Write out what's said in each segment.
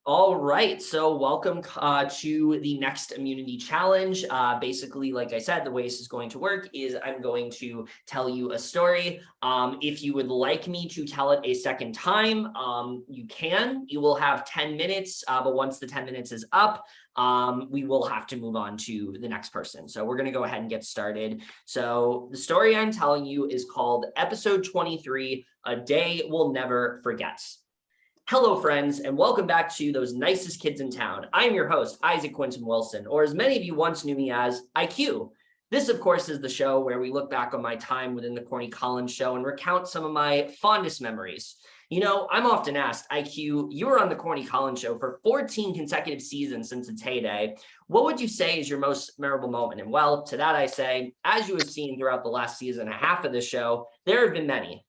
All right, so welcome to the next immunity challenge. Basically, like I said, the way this is going to work is I'm going to tell you a story. If you would like me to tell it a second time, you can. You will have 10 minutes, but once the 10 minutes is up, we will have to move on to the next person. So we're going to go ahead and get started. So the story I'm telling you is called Episode 23, A Day We'll Never Forget. Hello, friends, and welcome back to Those Nicest Kids in Town. I'm your host, Isaac Quinton Wilson, or as many of you once knew me as, IQ. This, of course, is the show where we look back on my time within the Corny Collins show and recount some of my fondest memories. You know, I'm often asked, IQ, you were on the Corny Collins show for 14 consecutive seasons since its heyday. What would you say is your most memorable moment? And well, to that I say, as you have seen throughout the last season and a half of this show, there have been many.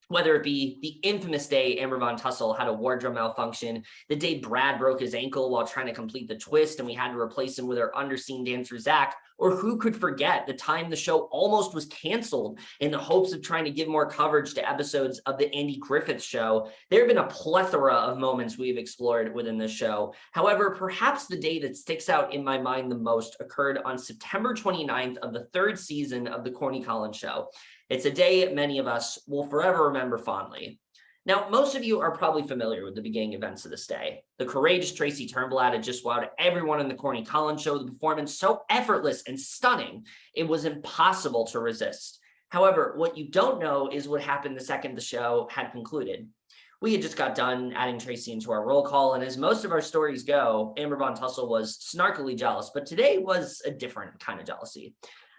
Whether it be the infamous day Amber Von Tussle had a wardrobe malfunction, the day Brad broke his ankle while trying to complete the twist and we had to replace him with our underseen dancer Zach, or who could forget the time the show almost was canceled in the hopes of trying to give more coverage to episodes of the Andy Griffith Show. There have been a plethora of moments we've explored within this show. However, perhaps the day that sticks out in my mind the most occurred on September 29th of the third season of the Corny Collins show. It's a day many of us will forever remember fondly. Now, most of you are probably familiar with the beginning events of this day. The courageous Tracy Turnblad had just wowed everyone in the Corny Collins show with a performance so effortless and stunning, it was impossible to resist. However, what you don't know is what happened the second the show had concluded. We had just got done adding Tracy into our roll call, and as most of our stories go, Amber Von Tussle was snarkily jealous, but today was a different kind of jealousy.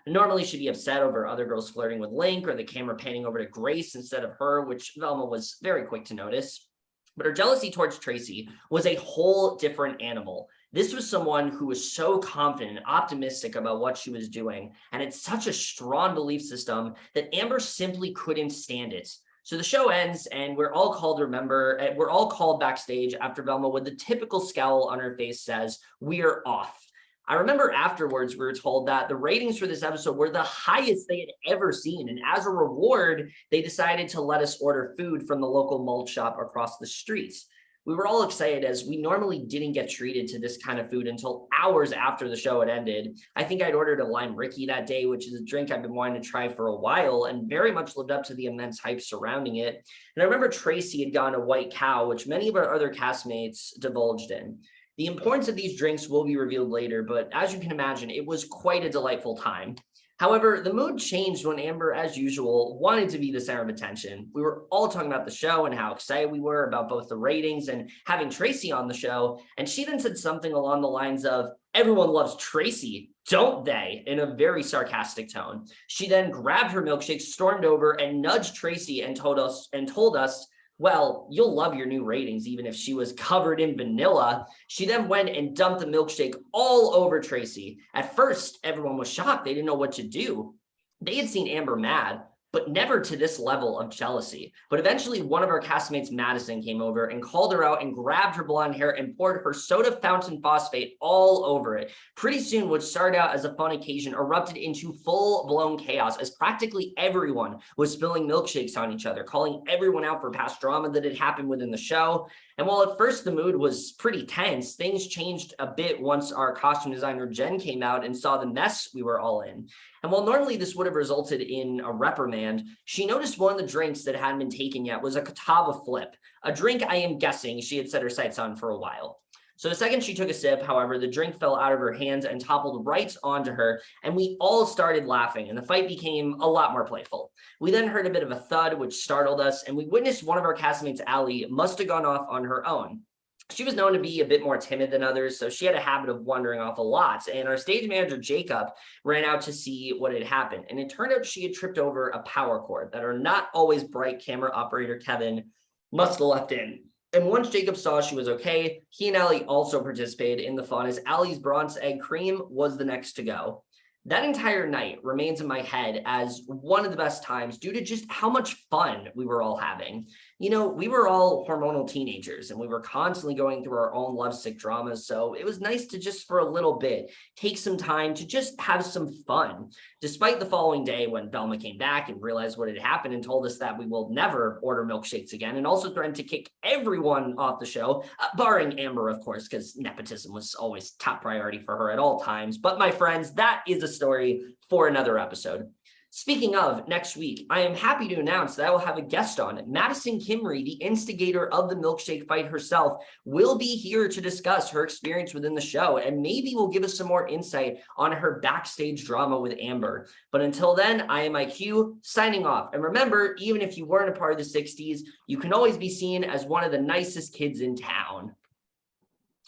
Normally, she'd be upset over other girls flirting with Link or the camera panning over to Grace instead of her, which Velma was very quick to notice. But her jealousy towards Tracy was a whole different animal. This was someone who was so confident and optimistic about what she was doing and had such a strong belief system that Amber simply couldn't stand it. So the show ends and we're all called backstage after Velma with the typical scowl on her face says, "We're off." I remember afterwards, we were told that the ratings for this episode were the highest they had ever seen. And as a reward, they decided to let us order food from the local malt shop across the streets. We were all excited as we normally didn't get treated to this kind of food until hours after the show had ended. I think I'd ordered a lime Ricky that day, which is a drink I've been wanting to try for a while and very much lived up to the immense hype surrounding it. And I remember Tracy had gotten a white cow, which many of our other castmates divulged in. The importance of these drinks will be revealed later, but as you can imagine, it was quite a delightful time. However, the mood changed when Amber, as usual, wanted to be the center of attention. We were all talking about the show and how excited we were about both the ratings and having Tracy on the show, and she then said something along the lines of, "Everyone loves Tracy, don't they?" in a very sarcastic tone. She then grabbed her milkshake, stormed over, and nudged Tracy and told us, "Well, you'll love your new ratings, even if she was covered in vanilla." She then went and dumped the milkshake all over Tracy. At first, everyone was shocked. They didn't know what to do. They had seen Amber mad, but never to this level of jealousy. But eventually, one of our castmates, Madison, came over and called her out and grabbed her blonde hair and poured her soda fountain phosphate all over it. Pretty soon, what started out as a fun occasion erupted into full-blown chaos as practically everyone was spilling milkshakes on each other, calling everyone out for past drama that had happened within the show. And while at first the mood was pretty tense, things changed a bit once our costume designer Jen came out and saw the mess we were all in. And while normally this would have resulted in a reprimand, she noticed one of the drinks that hadn't been taken yet was a Catawba Flip, a drink I am guessing she had set her sights on for a while. So the second she took a sip, however, the drink fell out of her hands and toppled right onto her, and we all started laughing, and the fight became a lot more playful. We then heard a bit of a thud, which startled us, and we witnessed one of our castmates, Allie, must have gone off on her own. She was known to be a bit more timid than others, so she had a habit of wandering off a lot, and our stage manager, Jacob, ran out to see what had happened, and it turned out she had tripped over a power cord that our not always bright camera operator, Kevin, must have left in. And once Jacob saw she was okay, he and Allie also participated in the fun as Allie's bronze egg cream was the next to go. That entire night remains in my head as one of the best times due to just how much fun we were all having. we were all hormonal teenagers and we were constantly going through our own lovesick dramas. So it was nice to just for a little bit take some time to just have some fun. Despite the following day when Velma came back and realized what had happened and told us that we will never order milkshakes again, and also threatened to kick everyone off the show, barring Amber, of course, because nepotism was always top priority for her at all times. But my friends, that is a story for another episode. Speaking of next week, I am happy to announce that I will have a guest on. Madison Kimry, the instigator of the milkshake fight herself, will be here to discuss her experience within the show and maybe will give us some more insight on her backstage drama with Amber. But until then, I am IQ signing off. And remember, even if you weren't a part of the 60s, you can always be seen as one of the nicest kids in town.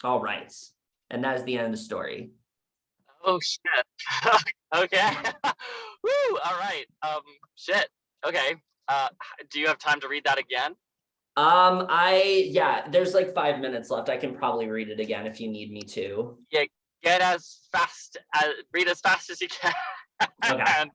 All right. And that is the end of the story. Oh, shit. Okay. Woo, all right. Shit. Okay. Do you have time to read that again? Yeah, there's like 5 minutes left. I can probably read it again if you need me to. Yeah, read as fast as you can. Okay.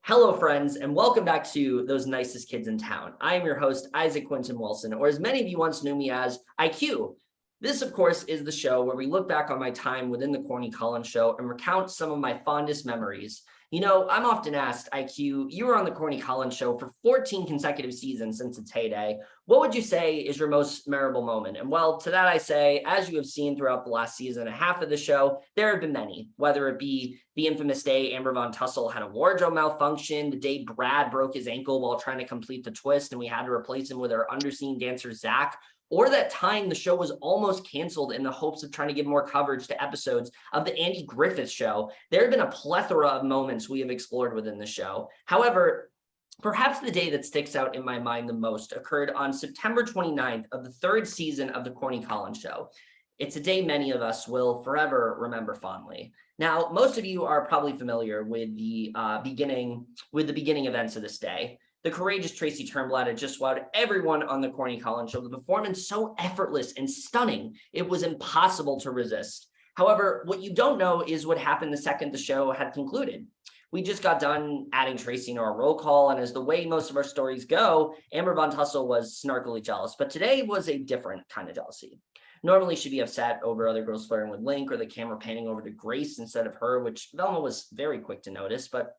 Hello, friends, and welcome back to Those Nicest Kids in Town. I am your host, Isaac Quinton Wilson, or as many of you once knew me as, IQ. This, of course, is the show where we look back on my time within the Corny Collins Show and recount some of my fondest memories. I'm often asked, IQ, you were on the Corny Collins Show for 14 consecutive seasons since its heyday. What would you say is your most memorable moment? And well, to that I say, as you have seen throughout the last season and a half of the show, there have been many, whether it be the infamous day Amber Von Tussle had a wardrobe malfunction, the day Brad broke his ankle while trying to complete the twist and we had to replace him with our underseen dancer, Zach, or that time the show was almost canceled in the hopes of trying to give more coverage to episodes of the Andy Griffith Show. There have been a plethora of moments we have explored within the show. However, perhaps the day that sticks out in my mind the most occurred on September 29th of the third season of the Corny Collins Show. It's a day many of us will forever remember fondly. Now, most of you are probably familiar with the beginning events of this day. The courageous Tracy Turnblad had just wowed everyone on the Corny Collins Show with a performance so effortless and stunning, it was impossible to resist. However, what you don't know is what happened the second the show had concluded. We just got done adding Tracy to our roll call, and as the way most of our stories go, Amber Von Tussle was snarkily jealous, but today was a different kind of jealousy. Normally, she'd be upset over other girls flirting with Link or the camera panning over to Grace instead of her, which Velma was very quick to notice, but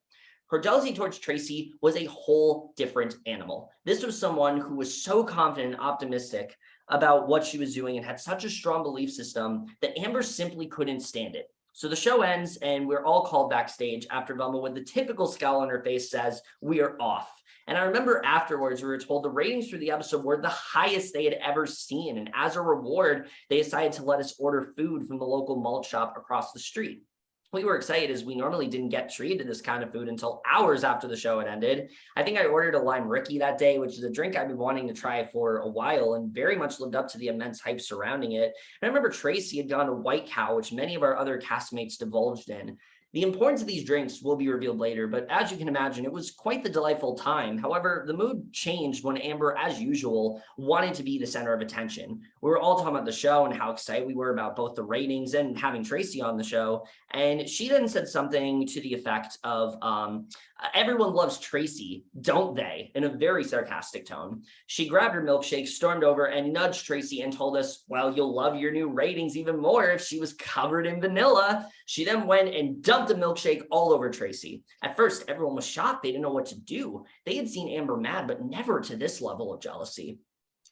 her jealousy towards Tracy was a whole different animal. This was someone who was so confident and optimistic about what she was doing and had such a strong belief system that Amber simply couldn't stand it. So the show ends and we're all called backstage after Velma, with the typical scowl on her face, says, "We are off." And I remember afterwards we were told the ratings for the episode were the highest they had ever seen. And as a reward, they decided to let us order food from the local malt shop across the street. We were excited as we normally didn't get treated to this kind of food until hours after the show had ended. I think I ordered a lime Ricky that day, which is a drink I've been wanting to try for a while and very much lived up to the immense hype surrounding it. And I remember Tracy had gone to White Cow, which many of our other castmates divulged in. The importance of these drinks will be revealed later, but as you can imagine, it was quite the delightful time. However, the mood changed when Amber, as usual, wanted to be the center of attention. We were all talking about the show and how excited we were about both the ratings and having Tracy on the show. And she then said something to the effect of, "Everyone loves Tracy, don't they?" in a very sarcastic tone. She grabbed her milkshake, stormed over, and nudged Tracy and told us, "Well, you'll love your new ratings even more if she was covered in vanilla." She then went and dumped a milkshake all over Tracy. At first, everyone was shocked. They didn't know what to do. They had seen Amber mad, but never to this level of jealousy.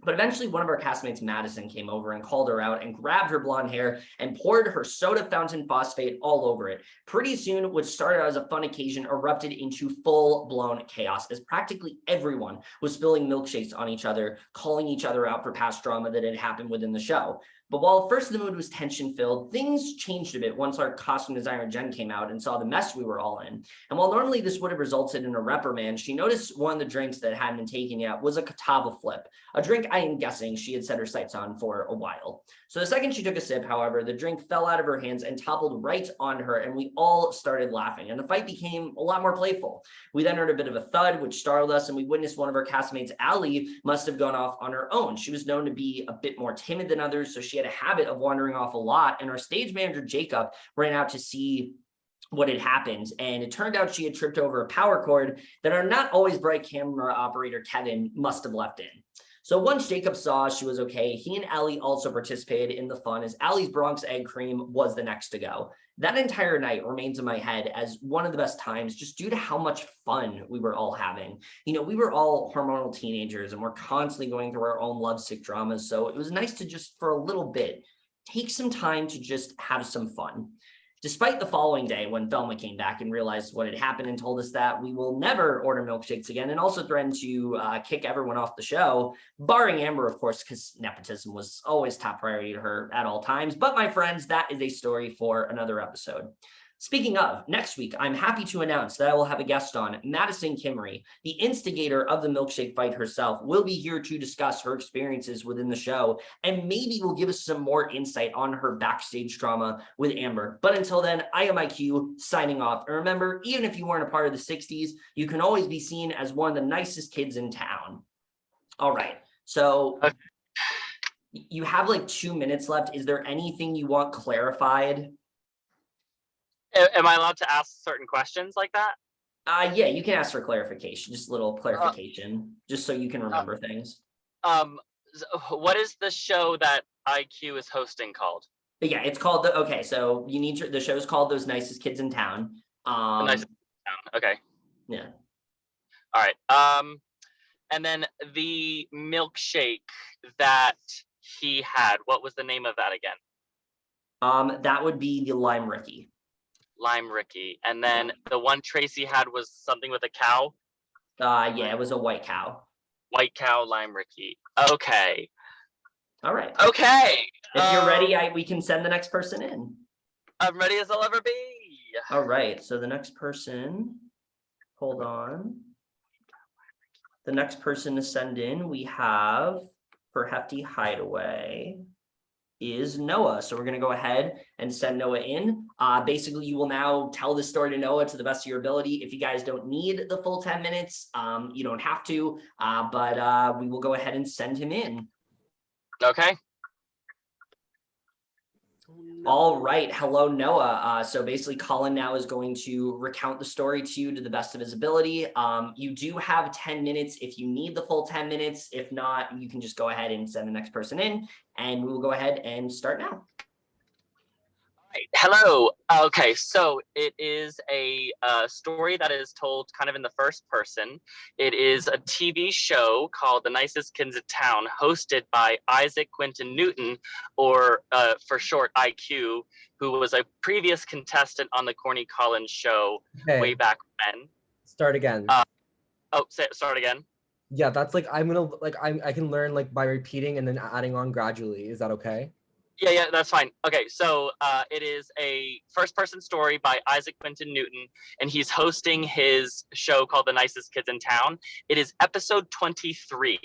But eventually one of our castmates, Madison, came over and called her out and grabbed her blonde hair and poured her soda fountain phosphate all over it. Pretty soon, what started out as a fun occasion erupted into full-blown chaos as practically everyone was spilling milkshakes on each other, calling each other out for past drama that had happened within the show. But while first the mood was tension-filled, things changed a bit once our costume designer Jen came out and saw the mess we were all in. And while normally this would have resulted in a reprimand, she noticed one of the drinks that hadn't been taken yet was a Catawba Flip, a drink I am guessing she had set her sights on for a while. So the second she took a sip, however, the drink fell out of her hands and toppled right on her, and we all started laughing, and the fight became a lot more playful. We then heard a bit of a thud, which startled us, and we witnessed one of our castmates, Allie, must have gone off on her own. She was known to be a bit more timid than others, so she had a habit of wandering off a lot, and our stage manager, Jacob, ran out to see what had happened. And it turned out she had tripped over a power cord that our not always bright camera operator, Kevin, must have left in. So once Jacob saw she was okay, he and Allie also participated in the fun as Allie's Bronx egg cream was the next to go. That entire night remains in my head as one of the best times just due to how much fun we were all having. You know, we were all hormonal teenagers and we're constantly going through our own lovesick dramas. So it was nice to just for a little bit take some time to just have some fun. Despite the following day when Velma came back and realized what had happened and told us that we will never order milkshakes again and also threatened to kick everyone off the show, barring Amber, of course, because nepotism was always top priority to her at all times. But my friends, that is a story for another episode. Speaking of, next week, I'm happy to announce that I will have a guest on. Madison Kimmery, the instigator of the milkshake fight herself, will be here to discuss her experiences within the show and maybe will give us some more insight on her backstage drama with Amber. But until then, I am IQ signing off. And remember, even if you weren't a part of the 60s, you can always be seen as one of the nicest kids in town. All right, so you have like 2 minutes left. Is there anything you want clarified? Am I allowed to ask certain questions like that? Yeah, you can ask for clarification, just a little clarification, just so you can remember things. What is the show that IQ is hosting called? But yeah, it's called okay, so you need to, the show's called Those Nicest Kids in Town. The Nicest Town. Okay. Yeah. All right. And then the milkshake that he had, what was the name of that again? That would be the Lime Ricky. Lime Ricky. And then the one Tracy had was something with a cow? Yeah, it was a white cow. White cow, Lime Ricky. Okay. All right. Okay. If you're ready, we can send the next person in. I'm ready as I'll ever be. All right, so the next person, hold on. The next person to send in, we have, for Hefty Hideaway, is Noah. So we're going to go ahead and send Noah in. Basically, you will now tell this story to Noah to the best of your ability. If you guys don't need the full 10 minutes, you don't have to, but we will go ahead and send him in. Okay. All right. Hello, Noah. So basically, Colin now is going to recount the story to you to the best of his ability. You do have 10 minutes if you need the full 10 minutes. If not, you can just go ahead and send the next person in, and we will go ahead and start now. Right. Hello. Okay, so it is a story that is told kind of in the first person. It is a TV show called The Nicest Kids in Town, hosted by Isaac Quinton Newton, or for short, IQ, who was a previous contestant on the Corny Collins show way back when. Start again. Start again. Yeah, that's like I can learn like by repeating and then adding on gradually. Is that okay? Yeah, that's fine. Okay, so it is a first-person story by Isaac Quinton Newton, and he's hosting his show called The Nicest Kids in Town. It is episode 23.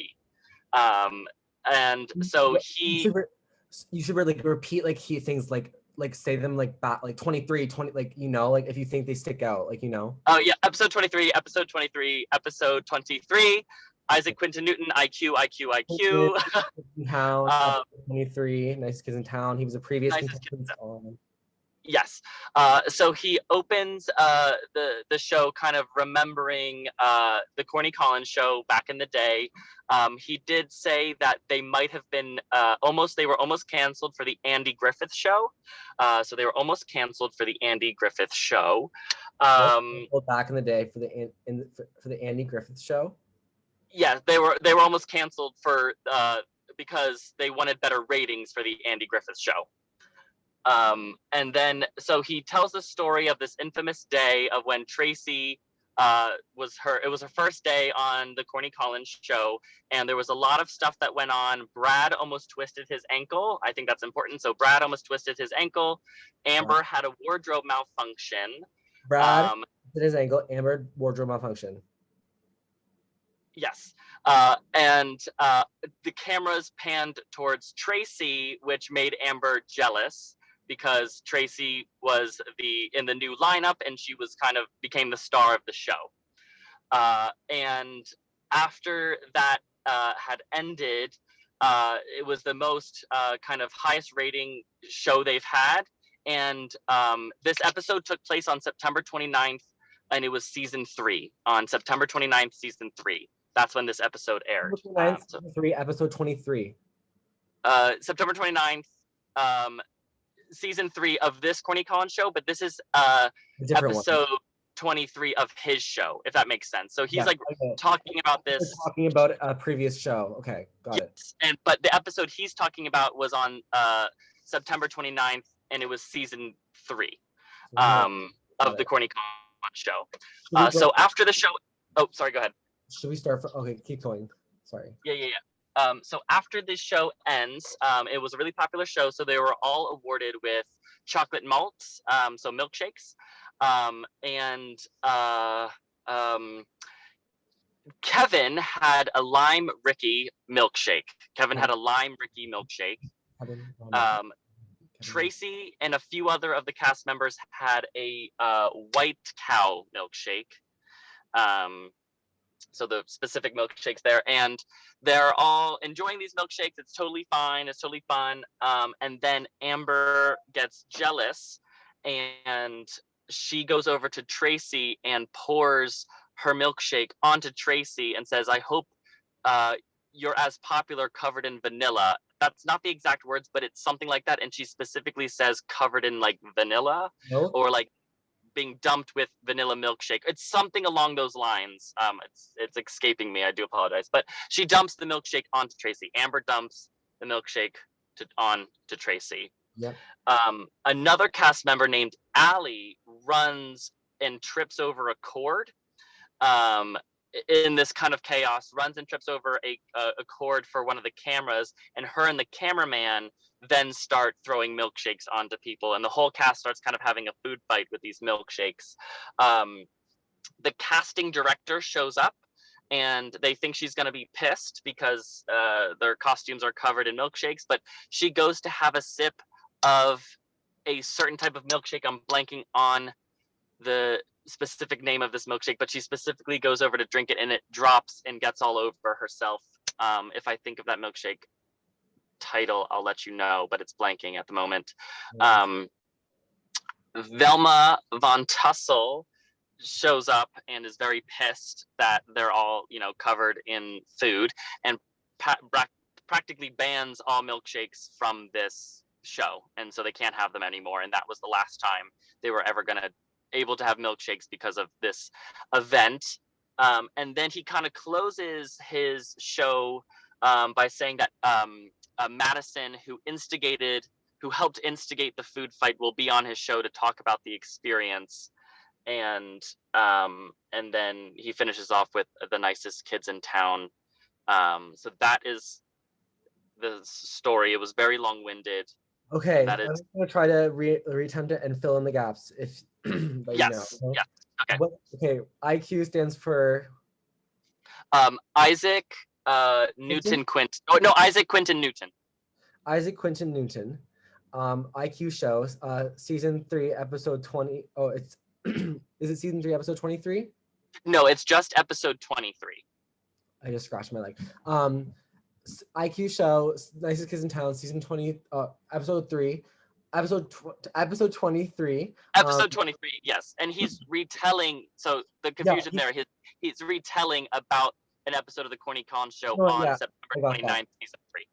And so you should like repeat like key things like say them like back like 23, 20, like, you know, like if you think they stick out, like, you know. Oh yeah, episode 23, episode 23, episode 23. Isaac Quinton Newton, IQ. Town, 23, Nice Kids in Town. He was a previous contestant on. Yes. So he opens the show kind of remembering the Corny Collins show back in the day. He did say that they might have been they were almost canceled for the Andy Griffith show. So they were almost canceled for the Andy Griffith show. Back in the day for the Andy Griffith show. Yeah, they were almost canceled for because they wanted better ratings for the Andy Griffith show. And then so he tells the story of this infamous day of when Tracy it was her first day on the Corny Collins show, and there was a lot of stuff that went on. Brad almost twisted his ankle. I think that's important. So Brad almost twisted his ankle. Amber had a wardrobe malfunction. Brad twisted his ankle. Amber wardrobe malfunction. Yes. And the cameras panned towards Tracy, which made Amber jealous because Tracy was in the new lineup and she was became the star of the show. And after that had ended, it was the most highest rating show they've had. and this episode took place on September 29th, and it was season 3 on September 29th, season 3. That's when this episode aired. Season 3, episode 23. September 29th, season 3 of this Corny Collins show, but this is episode 23 of his show, if that makes sense. So he's talking about this. We're talking about a previous show. Okay, got it. But the episode he's talking about was on September 29th, and it was season 3 of the Corny Collins show. So after the show, sorry, go ahead. Should we start? Okay, keep going. Sorry. Yeah. So after this show ends, it was a really popular show, so they were all awarded with chocolate malts, so milkshakes, and Kevin had a lime Ricky milkshake. Tracy and a few other of the cast members had a white cow milkshake. So the specific milkshakes there, and they're all enjoying these milkshakes. It's totally fine. It's totally fun. And then Amber gets jealous, and she goes over to Tracy and pours her milkshake onto Tracy and says, "I hope you're as popular covered in vanilla." That's not the exact words, but it's something like that. And she specifically says covered in like vanilla or like being dumped with vanilla milkshake. It's something along those lines. It's escaping me. I do apologize. But she dumps the milkshake onto Tracy. Amber dumps the milkshake onto Tracy. Yep. Another cast member named Allie runs and trips over a cord. In this kind of chaos, runs and trips over a cord for one of the cameras, and her and the cameraman then start throwing milkshakes onto people, and the whole cast starts kind of having a food fight with these milkshakes. The casting director shows up, and they think she's going to be pissed because their costumes are covered in milkshakes, but she goes to have a sip of a certain type of milkshake. I'm blanking on the specific name of this milkshake, but she specifically goes over to drink it, and it drops and gets all over herself. If I think of that milkshake title, I'll let you know, but it's blanking at the moment. Velma Von Tussle shows up and is very pissed that they're all, covered in food, and practically bans all milkshakes from this show, and so they can't have them anymore. And that was the last time they were ever going to able to have milkshakes because of this event. And then he kind of closes his show by saying that Madison, who helped instigate the food fight, will be on his show to talk about the experience. And then he finishes off with the nicest kids in town. So that is the story. It was very long-winded. Okay, I'm gonna try to reattempt it and fill in the gaps. If yes, okay? Yeah, okay. Okay, IQ stands for Isaac Newton Quint. Oh no, Isaac Quinton Newton. Isaac Quinton Newton. IQ shows. Season 3, episode 20. Oh, it's is it season 3, episode 23? No, it's just episode 23. I just scratched my leg. IQ show, Nicest Kids in Town, season 20, episode 3, episode 23. Episode 23, yes. And he's retelling, so the confusion there, he's retelling about an episode of the Corny Collins show on September 29th, season 3.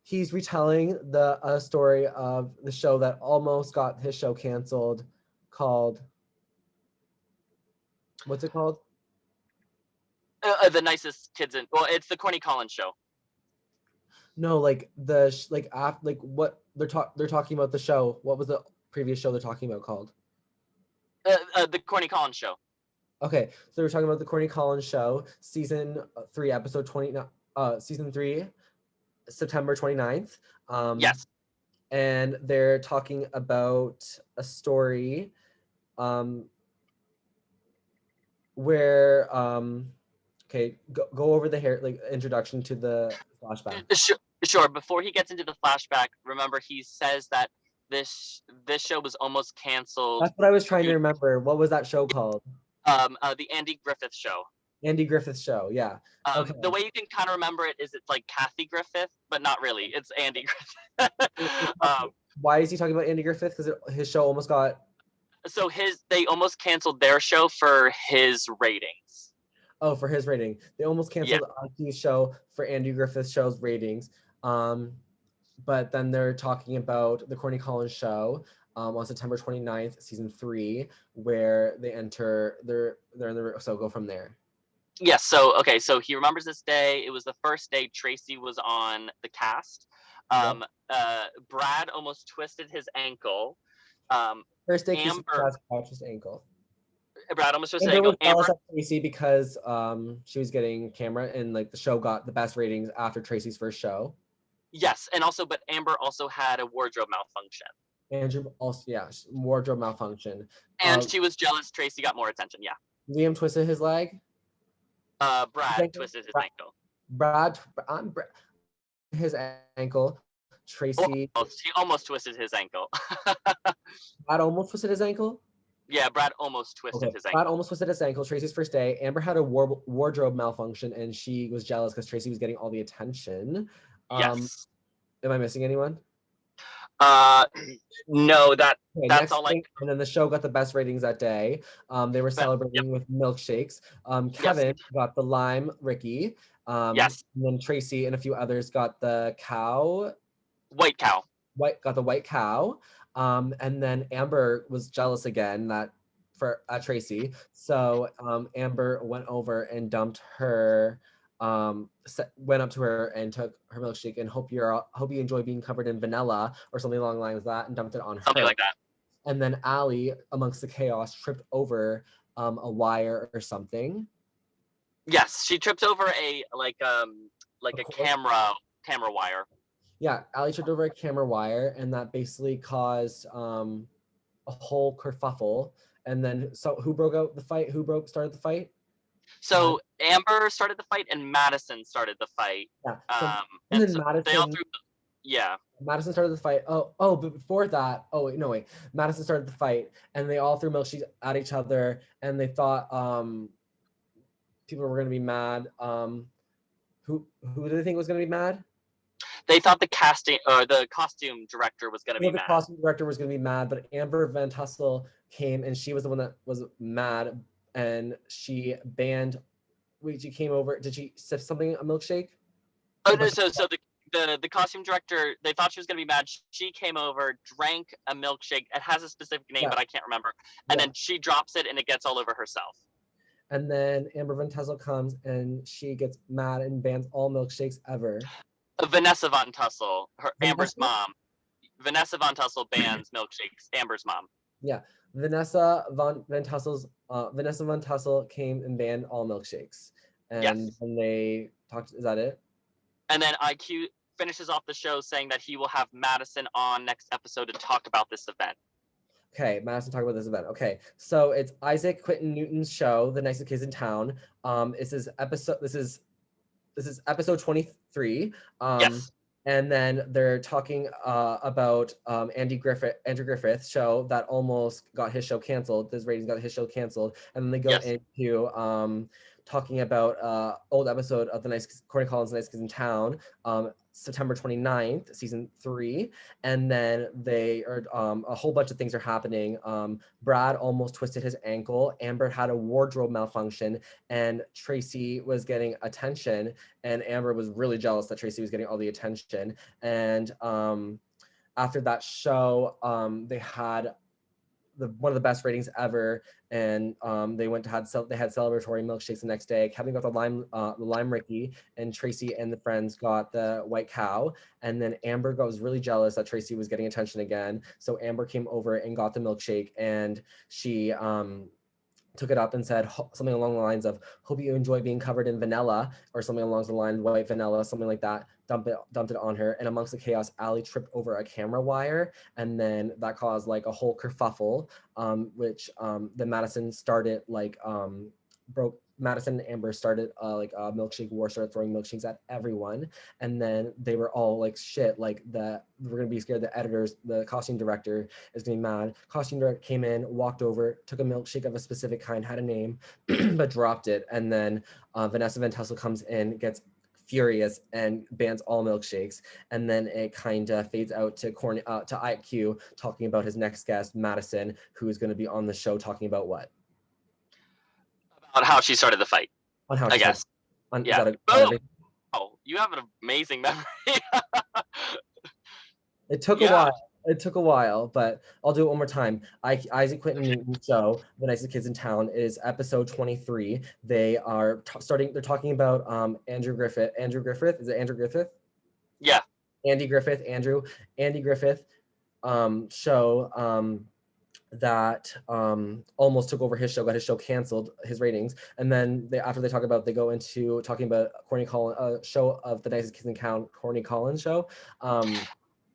He's retelling the story of the show that almost got his show canceled, called, what's it called? The Nicest Kids in, well, it's the Corny Collins show. No, like what they're talking about the show. What was the previous show they're talking about called? The Corny Collins show. Okay, so we're talking about the Corny Collins show, season 3, episode 20. Season 3, September 29th. Yes. And they're talking about a story, where okay, go over the introduction to the flashback. Sure. Before he gets into the flashback, remember he says that this show was almost canceled. That's what I was trying to remember. What was that show called? The Andy Griffith Show. Andy Griffith Show, yeah. Okay. The way you can kind of remember it is it's like Kathy Griffith, but not really. It's Andy Griffith. Why is he talking about Andy Griffith? Because his show almost got. So they almost canceled their show for his ratings. Oh, for his rating. They almost Yeah. canceled IQ's show for Andy Griffith's show's ratings. But then they're talking about the Courtney Collins show on September 29th, season 3, where they enter they're in the so go from there. Yes. So okay. So he remembers this day. It was the first day Tracy was on the cast. Yep. Brad almost twisted his ankle. First day, Casey Amber. caught his ankle. Brad almost twisted his Amber ankle. was jealous of Tracy because she was getting camera and like the show got the best ratings after Tracy's first show. Yes, and also, but Amber also had a wardrobe malfunction. Andrew also, yeah, wardrobe malfunction. And she was jealous Tracy got more attention, yeah. Liam twisted his leg. Brad twisted his ankle. Brad, his ankle. Tracy. He almost twisted his ankle. Brad almost twisted his ankle? Yeah, Brad almost twisted his ankle. Brad almost twisted his ankle. Tracy's first day. Amber had a wardrobe malfunction and she was jealous because Tracy was getting all the attention. Yes. Am I missing anyone? No, that's all. Like, and then the show got the best ratings that day. They were celebrating with milkshakes. Kevin got the lime Ricky. Yes. And then Tracy and a few others got the cow. White cow. Got the white cow. And then Amber was jealous again for Tracy. So Amber went over and dumped her. Went up to her and took her milkshake and hope you enjoy being covered in vanilla or something along the lines of that and dumped it on her. Something like that. And then Allie, amongst the chaos, tripped over a wire or something. Yes, she tripped over a camera wire. Yeah, Allie tripped over a camera wire, and that basically caused a whole kerfuffle. And then, so who broke out the fight? Started the fight? So Amber started the fight and Madison started the fight. Yeah. And then so Madison, they all threw. Yeah. Madison started the fight. But before that, Madison started the fight, and they all threw milkshakes at each other, and they thought people were gonna be mad. Who do they think was gonna be mad? They thought the costume director was gonna be mad. The costume director was gonna be mad, but Amber Van Tussle came, and she was the one that was mad. And she banned. She came over. Did she sip something, a milkshake? Oh no! So the costume director, they thought she was gonna be mad. She came over, drank a milkshake. It has a specific name, but I can't remember. And then she drops it, and it gets all over herself. And then Amber Van Tussle comes, and she gets mad and bans all milkshakes ever. Vanessa Van Tussle, Amber's mom. Vanessa Van Tussle bans milkshakes. Amber's mom. Yeah. Vanessa Van Tussle came and banned all milkshakes. And when they talked, is that it? And then IQ finishes off the show saying that he will have Madison on next episode to talk about this event. Okay, Madison talk about this event. Okay, so it's Isaac Quentin Newton's show, The Nicest Kids in Town. This is episode 23. Yes. And then they're talking about Andrew Griffith's show that almost got his show canceled. His ratings got his show canceled. And then they go into talking about old episode of Courtney Collins' Nice Kids in Town, September 29th, season 3. And then they are a whole bunch of things are happening. Brad almost twisted his ankle. Amber had a wardrobe malfunction, and Tracy was getting attention. And Amber was really jealous that Tracy was getting all the attention. And after that show, they had one of the best ratings ever, and they had celebratory milkshakes the next day. Kevin got the lime Ricky, and Tracy and the friends got the white cow. And then Amber was really jealous that Tracy was getting attention again, so Amber came over and got the milkshake, and she took it up and said something along the lines of, "Hope you enjoy being covered in vanilla," or something along the lines of white vanilla, something like that. Dumped it on her, and amongst the chaos, Allie tripped over a camera wire, and then that caused like a whole kerfuffle, which then Madison started Madison and Amber started a milkshake war, started throwing milkshakes at everyone, and then they were all like, shit, like we're gonna be scared. The editors, the costume director is getting mad. Costume director came in, walked over, took a milkshake of a specific kind, had a name, but dropped it, and then Vanessa Van Tussle comes in, gets furious and bans all milkshakes. And then it kind of fades out to IQ talking about his next guest, Madison, who is going to be on the show talking about what? About how she started the fight. On how I guess. Yeah. Oh, you have an amazing memory. It took a while. It took a while, but I'll do it one more time. Isaac Quentin Newton's show, The Nicest Kids in Town, is episode 23. They are they're talking about Andrew Griffith. Andrew Griffith? Is it Andrew Griffith? Yeah. Andy Griffith, Andy Griffith show that almost took over his show, got his show canceled, his ratings. And then after they talk about, they go into talking about Corny Collins, show of The Nicest Kids in Town, Corny Collins show.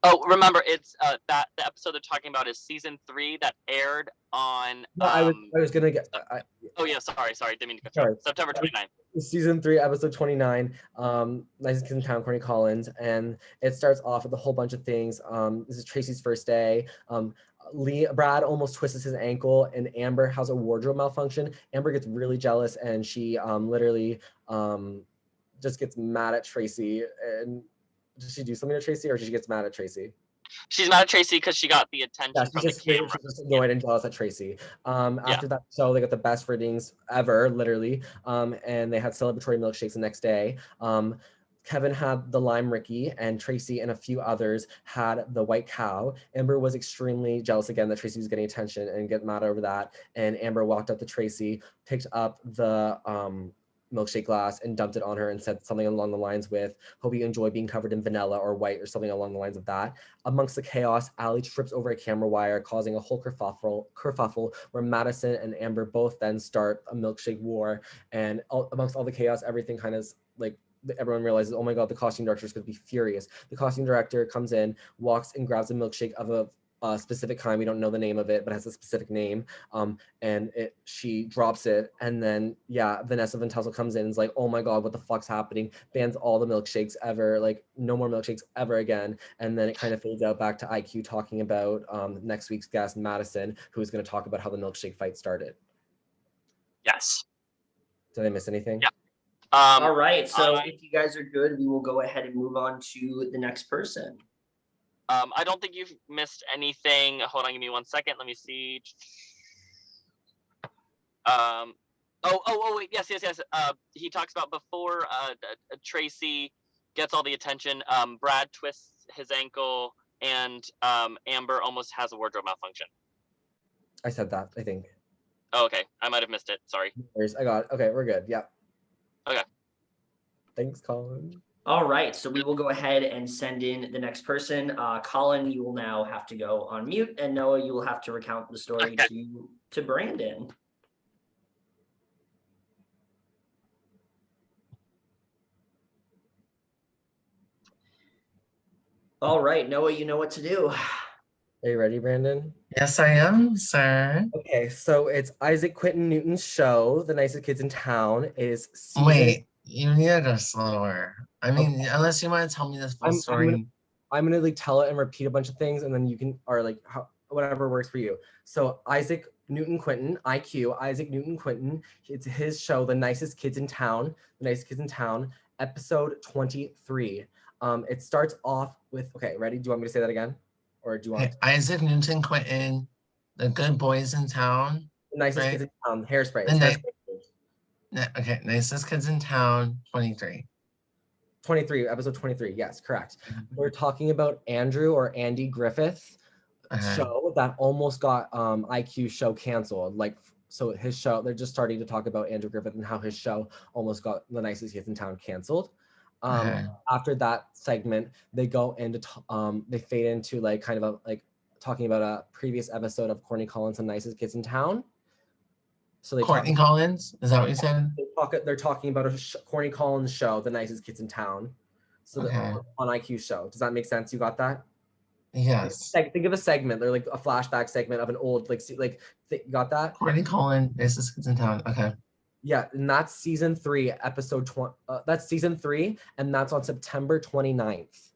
Oh, remember, it's that the episode they're talking about is season 3 that aired on. I was gonna get. Oh yeah, sorry, didn't mean to cut you off. September 29th. Season 3, episode 29. Nicest Kids in Town, Corny Collins, and it starts off with a whole bunch of things. This is Tracy's first day. Brad almost twists his ankle, and Amber has a wardrobe malfunction. Amber gets really jealous, and she literally just gets mad at Tracy. And does she do something to Tracy, or she gets mad at Tracy? She's mad at Tracy because she got the attention from the camera. She's just annoyed and jealous at Tracy. After that show, they got the best ratings ever, literally. And they had celebratory milkshakes the next day. Kevin had the Lime Ricky, and Tracy and a few others had the White Cow. Amber was extremely jealous again that Tracy was getting attention and get mad over that. And Amber walked up to Tracy, picked up the milkshake glass and dumped it on her and said something along the lines with, "Hope you enjoy being covered in vanilla or white," or something along the lines of that. Amongst the chaos, Allie trips over a camera wire, causing a whole kerfuffle where Madison and Amber both then start a milkshake war. And amongst all the chaos, everything kind of like, everyone realizes, oh my God, the costume director is going to be furious. The costume director comes in, walks and grabs a milkshake of a specific kind. We don't know the name of it, but it has a specific name. And she drops it. And then, Vanessa Van Tassel comes in and is like, oh my God, what the fuck's happening? Bans all the milkshakes ever, like no more milkshakes ever again. And then it kind of fades out back to IQ talking about next week's guest, Madison, who is going to talk about how the milkshake fight started. Yes. Did I miss anything? Yeah. All right. So if you guys are good, we will go ahead and move on to the next person. I don't think you've missed anything. Hold on, give me 1 second. Let me see. Wait, yes. He talks about before Tracy gets all the attention. Brad twists his ankle, and Amber almost has a wardrobe malfunction. I said that, I think. Oh, okay. I might have missed it. Sorry. I got it. Okay, we're good. Yeah. Okay. Thanks, Colin. All right, so we will go ahead and send in the next person. Colin, you will now have to go on mute, and Noah, you will have to recount the story to Brandon. All right, Noah, you know what to do. Are you ready, Brandon? Yes, I am, sir. Okay, so it's Isaac Quentin Newton's show, The Nicest Kids in Town, is Wait, you need to go slower. I mean, unless you want to tell me this full story. I'm gonna like tell it and repeat a bunch of things, and then you can, or like whatever works for you. So Isaac Newton Quentin, IQ, Isaac Newton Quentin. It's his show, The Nicest Kids in Town, episode 23. It starts off with, okay, ready? Do you want me to say that again? Or do you want Isaac Newton Quentin, The Good Boys in Town. The Nicest Kids in Town, Hairspray. Okay, Nicest Kids in Town, 23. 23, episode 23, yes, correct. We're talking about Andrew or Andy Griffith show that almost got IQ show canceled. Like, so his show, they're just starting to talk about Andrew Griffith and how his show almost got The Nicest Kids in Town canceled. After that segment, they go into they fade into like kind of like talking about a previous episode of Corny Collins and Nicest Kids in Town. So they Courtney Collins, is that what you said? They're talking about a Corny Collins show, The Nicest Kids in Town. So on IQ show. Does that make sense? You got that? Yes. Think of a segment. They're like a flashback segment of an old you got that? Courtney Collins, Nicest Kids in Town. Okay. Yeah, and that's season 3, episode 20. That's season 3, and that's on September 29th.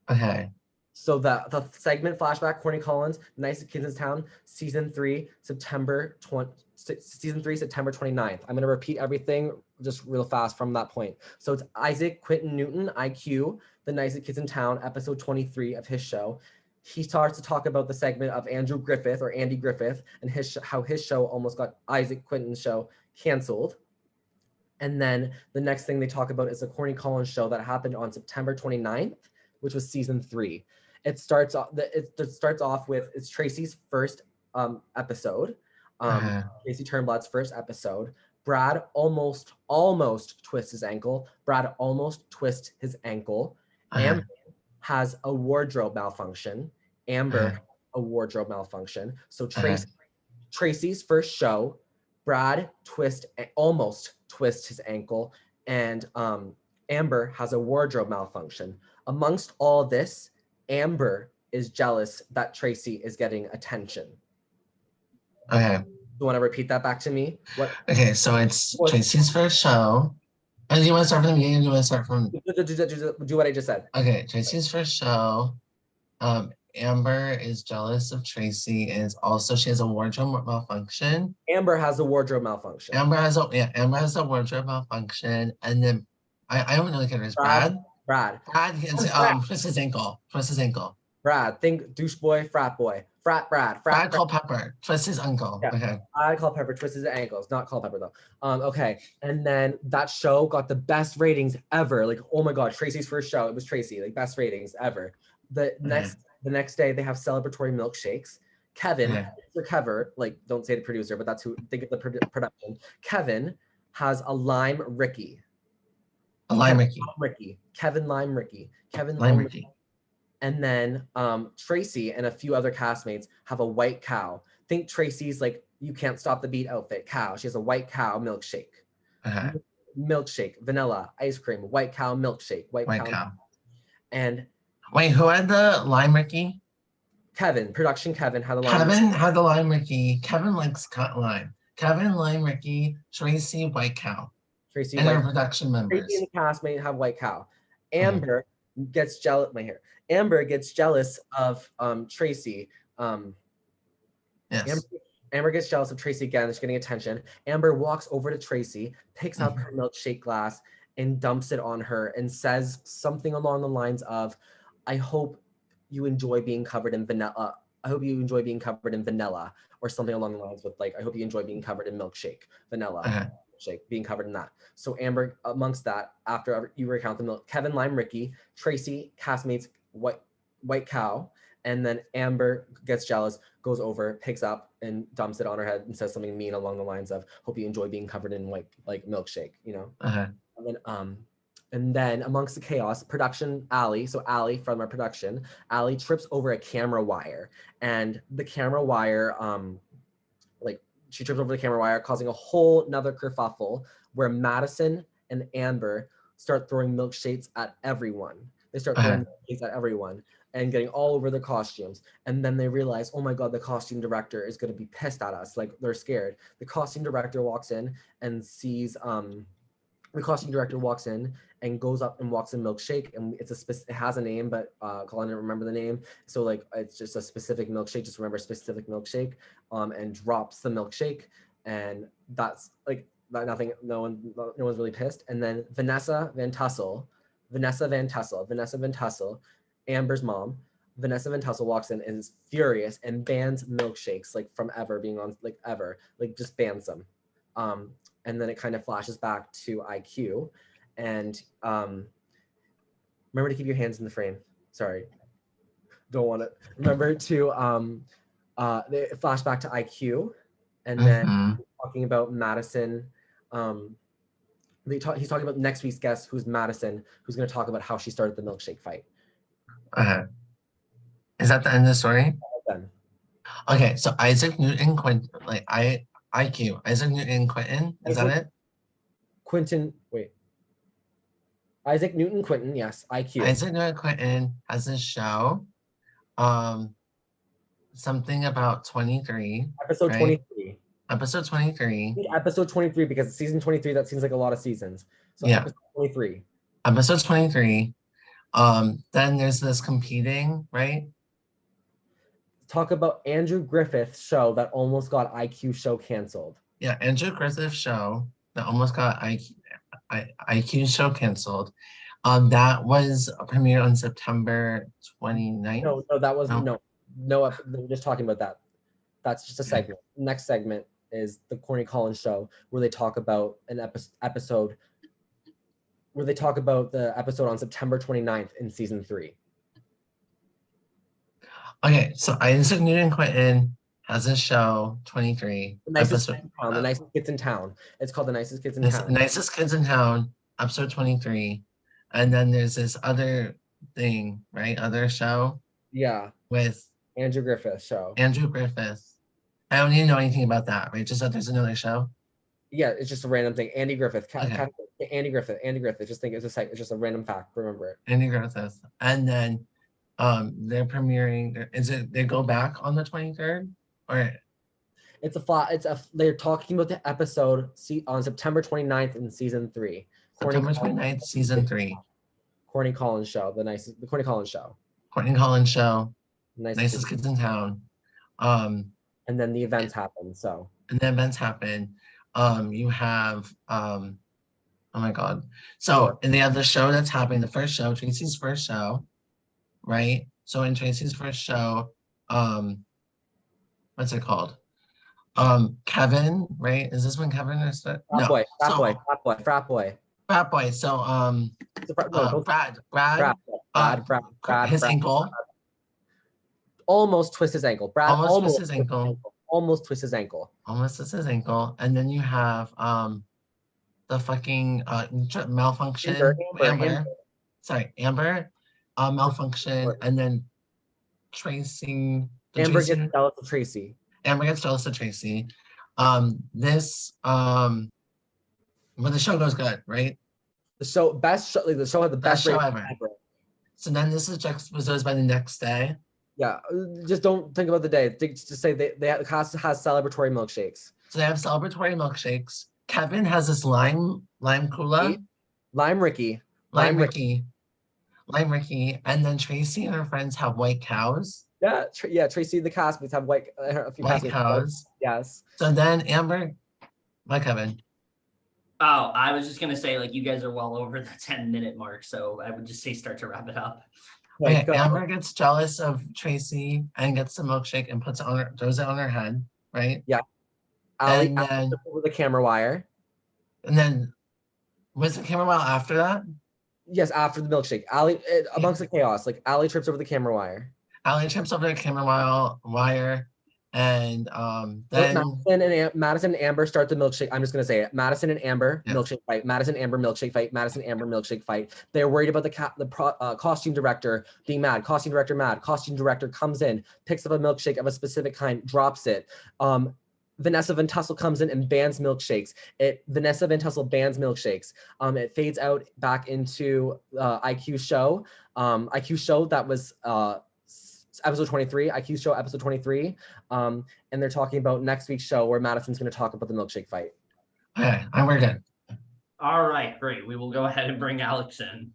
Okay. So the segment flashback, Corny Collins, Nicest Kids in Town, season 3, September 29th. I'm gonna repeat everything just real fast from that point. So it's Isaac Quentin Newton, IQ, The Nicest Kids in Town, episode 23 of his show. He starts to talk about the segment of Andrew Griffith or Andy Griffith and how his show almost got Isaac Quentin's show canceled. And then the next thing they talk about is the Corny Collins show that happened on September 29th, which was season 3. It starts off with it's Tracy's first episode. Tracy Turnblad's first episode. Brad almost twists his ankle. Brad almost twists his ankle. Amber has a wardrobe malfunction. A wardrobe malfunction. So Tracy's first show, Brad almost twists his ankle, and Amber has a wardrobe malfunction. Amongst all this, Amber is jealous that Tracy is getting attention. Okay. You want to repeat that back to me? What? Okay, so it's Tracy's first show. And do you want to start from the beginning? Do you want to start from? Do what I just said. Okay, Tracy's first show. Amber is jealous of Tracy, and she has a wardrobe malfunction. Amber has a wardrobe malfunction. Amber has a wardrobe malfunction, and then I don't know the characters. Brad twists his ankle. Brad, think douche boy, frat boy. Brad Culpepper twists his ankle. Yeah. Okay. Brad Culpepper twists his ankles. Not Culpepper though. Okay. And then that show got the best ratings ever. Like, oh my God, Tracy's first show. It was Tracy. Like, best ratings ever. The next day they have celebratory milkshakes. Kevin, like, don't say the producer, but that's who think of the production. Kevin has a lime Ricky. Kevin Lime Ricky. And then Tracy and a few other castmates have a white cow. Think Tracy's like You Can't Stop the Beat outfit, cow. She has a white cow milkshake. Milkshake, vanilla, ice cream, white cow milkshake, white cow. And wait, who had the lime Ricky? Production Kevin had the lime. Kevin had the lime Ricky. Kevin likes lime. Kevin, lime Ricky, Tracy, white cow. Tracy and our production members. Tracy and the castmate have white cow. Amber gets jealous. Amber gets jealous of Tracy. Yes. Amber gets jealous of Tracy again. She's getting attention. Amber walks over to Tracy, picks up her milkshake glass, and dumps it on her and says something along the lines of, I hope you enjoy being covered in vanilla. I hope you enjoy being covered in vanilla, or something along the lines with like, I hope you enjoy being covered in milkshake, vanilla. Being covered in that. So Amber, amongst that, after you recount the milk, Kevin, lime Ricky, Tracy, castmates, white cow, and then Amber gets jealous, goes over, picks up and dumps it on her head and says something mean along the lines of, hope you enjoy being covered in white, like milkshake, you know. And then amongst the chaos, production Allie, so Allie from our production, Allie trips over a camera wire, and the camera wire she trips over the camera wire, causing a whole nother kerfuffle where Madison and Amber start throwing milkshakes at everyone. They start throwing milkshakes at everyone and getting all over their costumes. And then they realize, oh my God, the costume director is going to be pissed at us. Like, they're scared. The costume director walks in and sees, and goes up and walks in milkshake, and it has a name, but Colin didn't remember the name, so like it's just a specific milkshake. Just remember specific milkshake, and drops the milkshake, and that's like that. No one's really pissed. And then Vanessa Van Tussle, Amber's mom, Vanessa Van Tussle walks in and is furious and bans milkshakes like from ever being on, like ever, like just bans them. And then it kind of flashes back to IQ. And remember to keep your hands in the frame. Sorry, don't want it. Remember to they flash back to IQ, and then talking about Madison. He's talking about next week's guest, who's Madison, who's going to talk about how she started the milkshake fight. Is that the end of the story? Then. Okay, so Isaac Newton Quentin, IQ, Isaac Newton Quentin, is that it? Isaac Newton Quentin, yes, IQ. Isaac Newton Quentin has a show, something about 23. Episode 23. Episode 23. Episode 23, because it's season 23, that seems like a lot of seasons. So yeah. Episode 23. Episode 23. Then there's this competing, right? Talk about Andrew Griffith's show that almost got IQ show canceled. Yeah, Andrew Griffith's show that almost got IQ show canceled. That was premiered on September 29th. No, that was no. We're just talking about that. That's just a segment. Next segment is the Corny Collins show, where they talk about an episode where they talk about the episode on September 29th in season 3. Okay, so Isaac Newton Quentin has a show, 23. The nicest kids in town. The nicest kids in town. It's called The Nicest Kids in Town. Nicest Kids in Town, episode 23. And then there's this other thing, right? Other show. Yeah. With Andrew Griffith's show. Andrew Griffith. I don't even know anything about that, right? Just that there's another show. Yeah, it's just a random thing. Andy Griffith. Okay. Andy Griffith. Just think it's just a random fact. Remember it. Andy Griffith. And then they're premiering. They go back on the 23rd? Or they're talking about the episode on September 29th in season 3. September 29th, season 3. Corny Collins show. The Corny Collins show. Corny Collins show. Nicest Kids in Town. And then the events happen. So. And the events happen. You have oh my god. So and they have the show that's happening, the first show, Tracy's first show, right? So in Tracy's first show, what's it called? Kevin, right? Is this when Kevin is Frat boy. So Brad, his ankle. Almost twist his ankle. Brad almost twist his ankle. Almost twist his ankle. Almost twist his ankle. And then you have the fucking malfunction. Amber. Sorry, Amber. Malfunction. And then Tracy. Amber gets jealous of Tracy. Amber gets jealous of Tracy. But the show goes good, right? The show had the best show ever. So then this is juxtaposed by the next day. Yeah, just don't think about the day. Just say the cast has celebratory milkshakes. So they have celebratory milkshakes. Kevin has this lime cola. Lime Ricky. And then Tracy and her friends have white cows. Yeah, Tracy the cast mates have white cows. Yes. So then Amber, Kevin. Oh, I was just gonna say, like, you guys are well over the 10-minute mark, so I would just say start to wrap it up. Okay, Amber gets jealous of Tracy and gets the milkshake and throws it on her head, right? Yeah. And then over the camera wire. And then was the camera wire after that? Yes, after the milkshake. Amongst the chaos, like Allie trips over the camera wire. Allie trips over the camera wire, and then Madison and Amber start the milkshake. I'm just gonna say it. Madison and Amber milkshake fight. Madison Amber milkshake fight. Madison Amber milkshake fight. They're worried about the costume director being mad. Costume director mad. Costume director comes in, picks up a milkshake of a specific kind, drops it. Vanessa Van Tussle comes in and bans milkshakes. Vanessa Van Tussle bans milkshakes. It fades out back into IQ show. IQ show that was episode 23, IQ show episode 23. And they're talking about next week's show where Madison's going to talk about the milkshake fight. Okay, we're good. All right, great. We will go ahead and bring Alex in.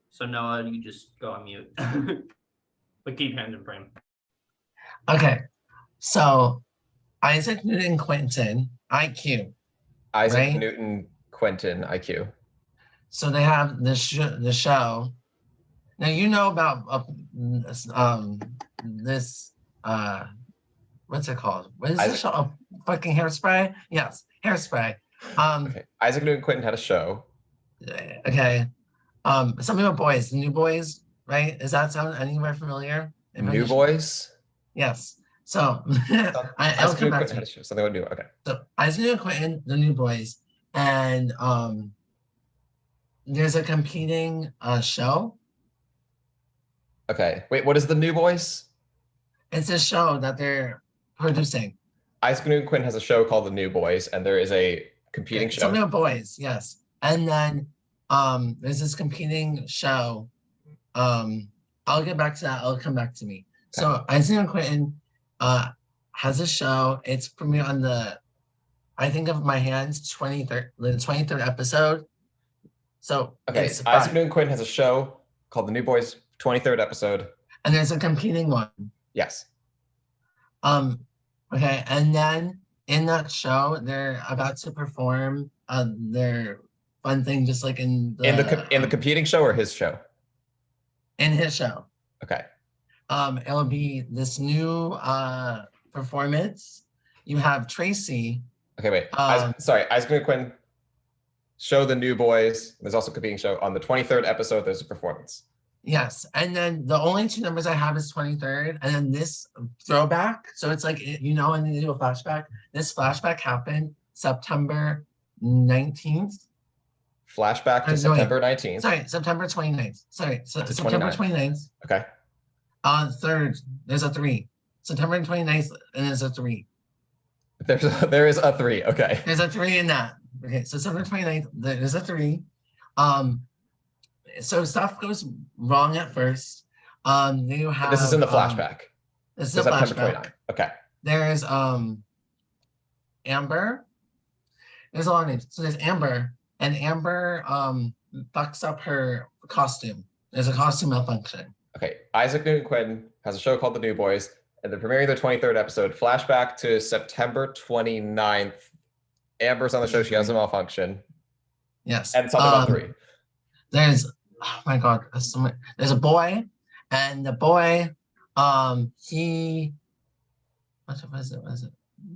So Noah, you just go on mute. But keep hands in frame. Okay, so Isaac Newton Quentin, IQ. Isaac Newton Quentin, IQ. So they have the show. Now you know about this what's it called? What is this show? Fucking Hairspray? Yes, Hairspray. Okay. Isaac Newton Quentin had a show. Okay. Something about boys, the New Boys, right? Does that sound anywhere familiar? New Boys? Yes. So Isaac Newton Quentin had a show. Something about new. Okay. So Isaac Newton Quentin, the New Boys, and there's a competing show. Okay. Wait, what is the New Boys? It's a show that they're producing. Isaac Newton Quentin has a show called The New Boys, and there is a competing show. Something about boys, yes. And then there's this competing show. I'll get back to that. It'll come back to me. Okay. So Isaac Newton Quentin has a show. It's premiered on I think of my hands, the 23rd episode. So Okay, it's Isaac 5. Newton Quinn has a show called The New Boys, 23rd episode. And there's a competing one. Yes. Okay, and then in that show, they're about to perform their fun thing, just like in In the competing show or his show? in his show. Okay. It'll be this new performance. You have Tracy. Okay, wait. Isaac Newton Quinn show The New Boys. There's also a competing show. On the 23rd episode, there's a performance. Yes, and then the only 2 numbers I have is 23rd, and then this throwback. So it's like, you know, and they do a flashback. This flashback happened September 19th. Flashback to September 19th. Sorry, September 29th. Sorry, September 29th. Okay. On 3rd, there's a 3. September 29th, and there's a 3. There is a 3. Okay. There's a 3 in that. Okay, so September 29th, there's a 3. So stuff goes wrong at first. You have This is in the flashback. This is So a September flashback. 29th. Okay. There's Amber. There's a lot of names. So there's Amber, and Amber fucks up her costume. There's a costume malfunction. Okay. Isaac Newton Quinn has a show called The New Boys, and they're premiering their 23rd episode. Flashback to September 29th. Amber's on the show. She has a malfunction. Yes. And something about 3. There's, oh my God, there's a boy, and the boy, he, what was it?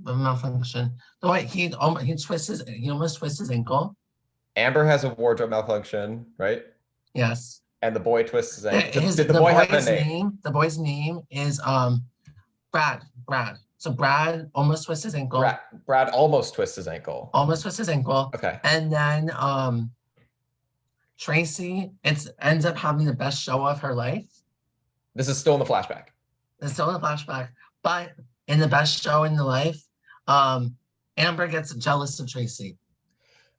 A malfunction. The boy, he almost twists his ankle. Amber has a wardrobe malfunction, right? Yes. And the boy twists his ankle. Did the boy have a name? The boy's name is Brad. So Brad almost twists his ankle. Brad almost twists his ankle. Almost twists his ankle. Okay. And then Tracy, ends up having the best show of her life. This is still in the flashback. It's still in the flashback, but in the best show in the life, Amber gets jealous of Tracy.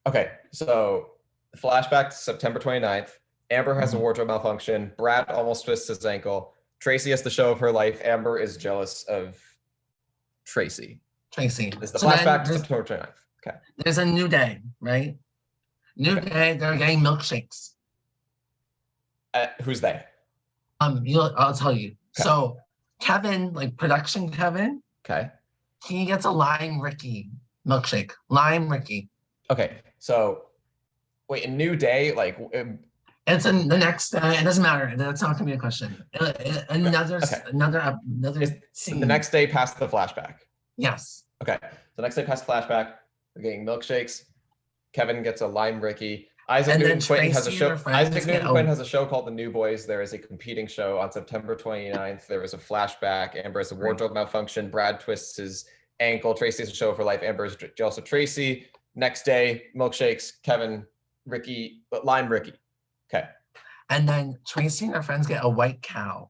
Okay, so flashback to September 29th. Amber has a wardrobe malfunction. Brad almost twists his ankle. Tracy has the show of her life. Amber is jealous of Tracy. This is the flashback to September 29th. Okay. There's a new day, right? New day, they're getting milkshakes. Who's they? I'll tell you. Okay. So Kevin, like production Kevin, Okay. he gets a Lime Ricky milkshake. Lime Ricky. Okay, so wait, a new day, like It's the next day. It doesn't matter. That's not gonna be a question. Another scene. the next day past the flashback. Yes. Okay, the next day past the flashback, they're getting milkshakes. Kevin gets a Lime Ricky. Isaac Newton Quinn has a show. Isaac Newton Quinn has a show called The New Boys. There is a competing show on September 29th. There was a flashback. Amber has a wardrobe malfunction. Brad twists his ankle. Tracy has a show for life. Amber is jealous of Tracy. Next day, milkshakes. Kevin, Ricky, Lime Ricky. Okay. And then Tracy and her friends get a white cow.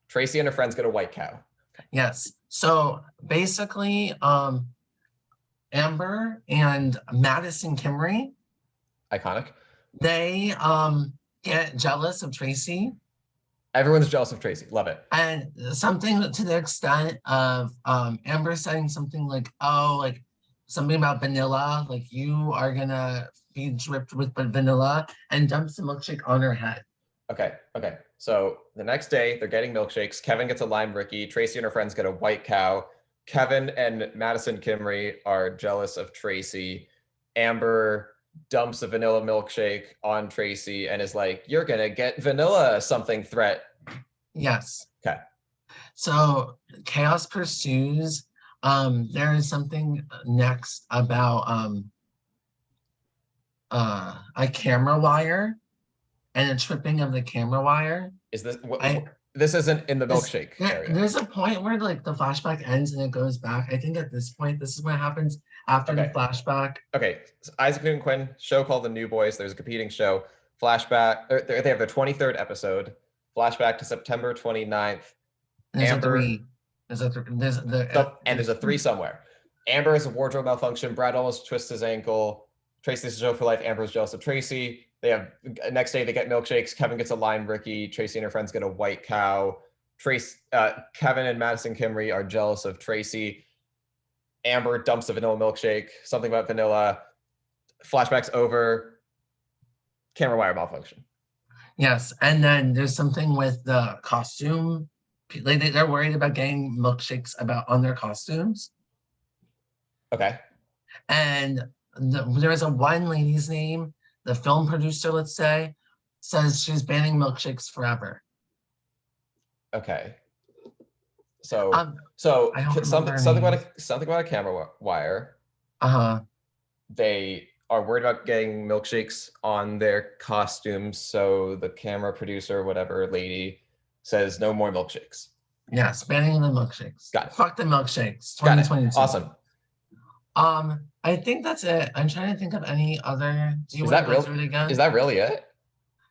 Tracy and her friends get a white cow. Yes. So basically, Amber and Madison Kimry, Iconic. they get jealous of Tracy. Everyone's jealous of Tracy. Love it. And something to the extent of Amber saying something like, oh, like something about vanilla, like you are gonna be dripped with vanilla, and dumps the milkshake on her head. Okay. So the next day, they're getting milkshakes. Kevin gets a Lime Ricky. Tracy and her friends get a white cow. Kevin and Madison Kimry are jealous of Tracy. Amber dumps a vanilla milkshake on Tracy and is like, you're gonna get vanilla something threat. Yes. Okay. So chaos pursues. There is something next about a camera wire and a tripping of the camera wire. Is this this isn't in the milkshake area? There's a point where like the flashback ends and it goes back. I think at this point, this is what happens after the flashback. Okay, so Isaac Newton Quinn, show called The New Boys. There's a competing show. Flashback, they have their 23rd episode. Flashback to September 29th. There's Amber, a 3. There's a 3 somewhere. Amber has a wardrobe malfunction. Brad almost twists his ankle. Tracy's a show for life. Amber's jealous of Tracy. They have next day they get milkshakes. Kevin gets a Lime Ricky. Tracy and her friends get a white cow. Kevin and Madison Kimry are jealous of Tracy. Amber dumps a vanilla milkshake. Something about vanilla. Flashbacks over. camera wire malfunction. Yes, and then there's something with the costume. Like they're worried about getting milkshakes on their costumes. Okay. And there is a one lady's name, the film producer, let's say, says she's banning milkshakes forever. Okay. So I don't something about a camera wire. They are worried about getting milkshakes on their costumes, so the camera producer, whatever lady, says no more milkshakes. Yes, banning the milkshakes. Got it. Fuck the milkshakes. 2022. Awesome. I think that's it. I'm trying to think of any other. Do you Is want that to go through it again? Is that really it?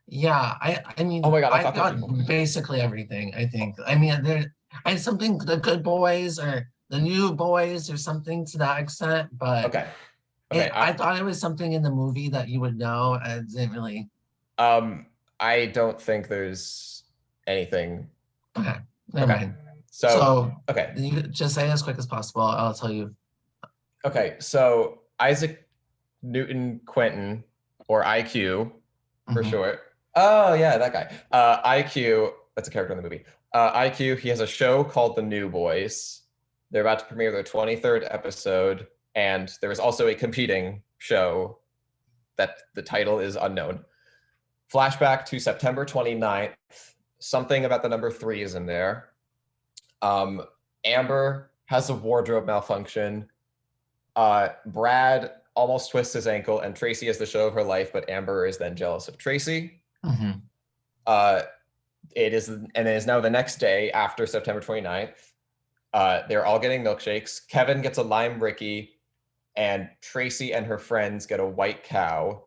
Yeah, I mean, oh my God, I've got basically everything, I think. I mean, something, the good boys or the new boys or something to that extent, but okay. I thought it was something in the movie that you would know. I didn't really. I don't think there's anything. Okay, never mind. So okay. You just say as quick as possible. I'll tell you. Okay, so Isaac Newton Quentin, or IQ for short. Oh yeah, that guy. IQ, that's a character in the movie. IQ, he has a show called The New Boys. They're about to premiere their 23rd episode, and there is also a competing show that the title is unknown. Flashback to September 29th. Something about the number 3 is in there. Amber has a wardrobe malfunction. Brad almost twists his ankle, and Tracy has the show of her life, but Amber is then jealous of Tracy. It is now the next day after September 29th. They're all getting milkshakes. Kevin gets a lime Ricky, and Tracy and her friends get a white cow.